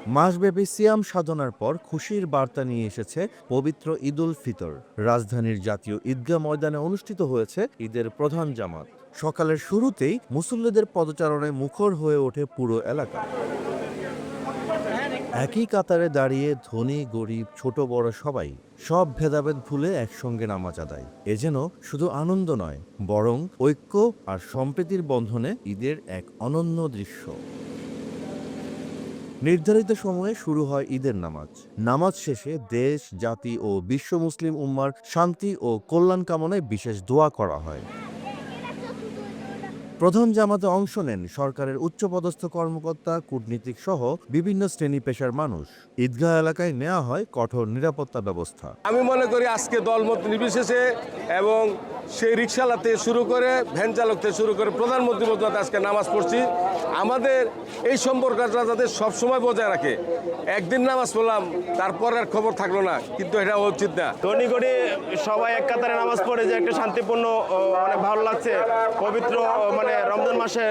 মাসব্যাপী সিয়াম সাধনার পর খুশির বার্তা নিয়ে এসেছে পবিত্র ঈদ উল ফিতর। রাজধানীর জাতীয় ঈদগাহ ময়দানে অনুষ্ঠিত হয়েছে ঈদের প্রধান জামাত। সকালের শুরুতেই মুসল্লিদের পদচারণায় মুখর হয়ে ওঠে পুরো এলাকা। একই কাতারে দাঁড়িয়ে ধনী গরিব ছোট বড় সবাই সব ভেদাভেদ ভুলে একসঙ্গে নামাজ আদায়। এ যেন শুধু আনন্দ নয়, বরং ঐক্য আর সম্প্রীতির বন্ধনে ঈদের এক অনন্য দৃশ্য। নির্ধারিত সময়ে শুরু হয় ঈদের নামাজ। নামাজ শেষে দেশ, জাতি ও বিশ্ব মুসলিম উম্মার শান্তি ও কল্যাণ কামনায় বিশেষ দোয়া করা হয়। প্রধান জামাতে অংশ নেন সরকারের উচ্চপদস্থ কর্মকর্তা, কূটনীতিক সহ বিভিন্ন শ্রেণী পেশার মানুষ। ঈদগাহ এলাকায় নেওয়া হয় কঠোর নিরাপত্তা ব্যবস্থা। আমি মনে করি আজকে দলমত নির্বিশেষে এবং সেই রিক্সাওয়ালা থেকে শুরু করে ভ্যান চালক থেকে শুরু করে প্রধানমন্ত্রী পর্যন্ত আজকে নামাজ পড়ছি। আমাদের এই সম্পর্কটা যাতে সবসময় বজায় রাখে। একদিন নামাজ পড়লাম, তারপর আর খবর থাকলো না, কিন্তু এটা উচিত না। ধনী করে সবাই এক কাতারে নামাজ পড়ে যে একটা শান্তিপূর্ণ, অনেক ভালো লাগছে। পবিত্র মানে রমজান মাসে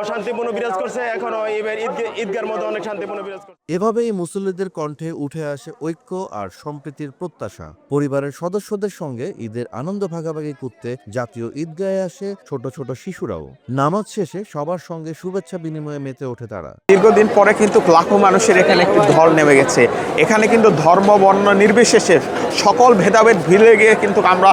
শান্তিপূর্ণ বিরাজ করছে, এখন এবার ঈদগার মধ্যে অনেক শান্তিপূর্ণ বিরাজ করছে। এভাবেই মুসল্লিদের কণ্ঠে উঠে আসে ঐক্য আর সম্প্রীতির প্রত্যাশা। পরিবারের সদস্যদের সঙ্গে ঈদের আনন্দ ভাগাভাগি করতে জাতীয় ঈদগাহে আসে ছোট ছোট শিশুরাও। নামাজ শেষে সবার সঙ্গে শুভেচ্ছা বিনিময়ে মেতে ওঠে তারা। দীর্ঘদিন পরে কিন্তু লাখো মানুষের এখানে একটি ঢল নেমে গেছে। এখানে কিন্তু ধর্ম বর্ণ নির্বিশেষে সকল ভেদাভেদ ভুলে গিয়ে কিন্তু আমরা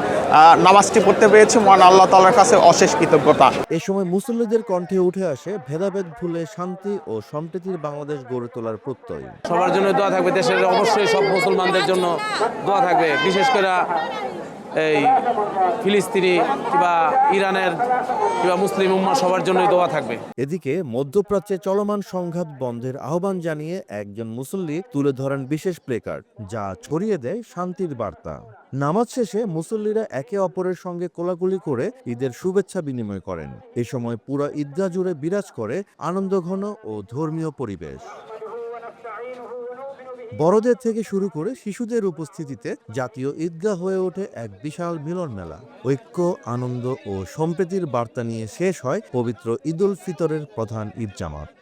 নামাজটি পড়তে পেরেছি। মহান আল্লাহ তাআলার কাছে অশেষ কৃতজ্ঞতা। এ সময় মুসল্লিদের কণ্ঠে উঠে আসে ভেদাভেদ ভুলে শান্তি ও সম্প্রীতির বাংলাদেশ গড়ে তোলার প্রত্যয়। সবার জন্য দোয়া থাকবে, দেশের অবশ্যই সব মুসলমানদের জন্য দোয়া থাকবে, বিশেষ করে এই ফিলিস্তিনি কিংবা ইরানের কিংবা মুসলিম উম্মাহ সবার জন্যই দোয়া থাকবে। এদিকে মধ্যপ্রাচ্যে চলমান সংঘাত বন্ধের আহ্বান জানিয়ে একজন মুসল্লি তুলে ধরেন বিশেষ প্লেকার্ড, যা ছড়িয়ে দেয় শান্তির বার্তা। নামাজ শেষে মুসল্লিরা একে অপরের সঙ্গে কোলাকুলি করে ঈদের শুভেচ্ছা বিনিময় করেন। এ সময় পুরো ঈদগাহ জুড়ে বিরাজ করে আনন্দঘন ও ধর্মীয় পরিবেশ। বড়দের থেকে শুরু করে শিশুদের উপস্থিতিতে জাতীয় ঈদগাহ হয়ে ওঠে এক বিশাল মিলন মেলা। ঐক্য, আনন্দ ও সম্প্রীতির বার্তা নিয়ে শেষ হয় পবিত্র ঈদ উল ফিতরের প্রধান ঈদ জামাত।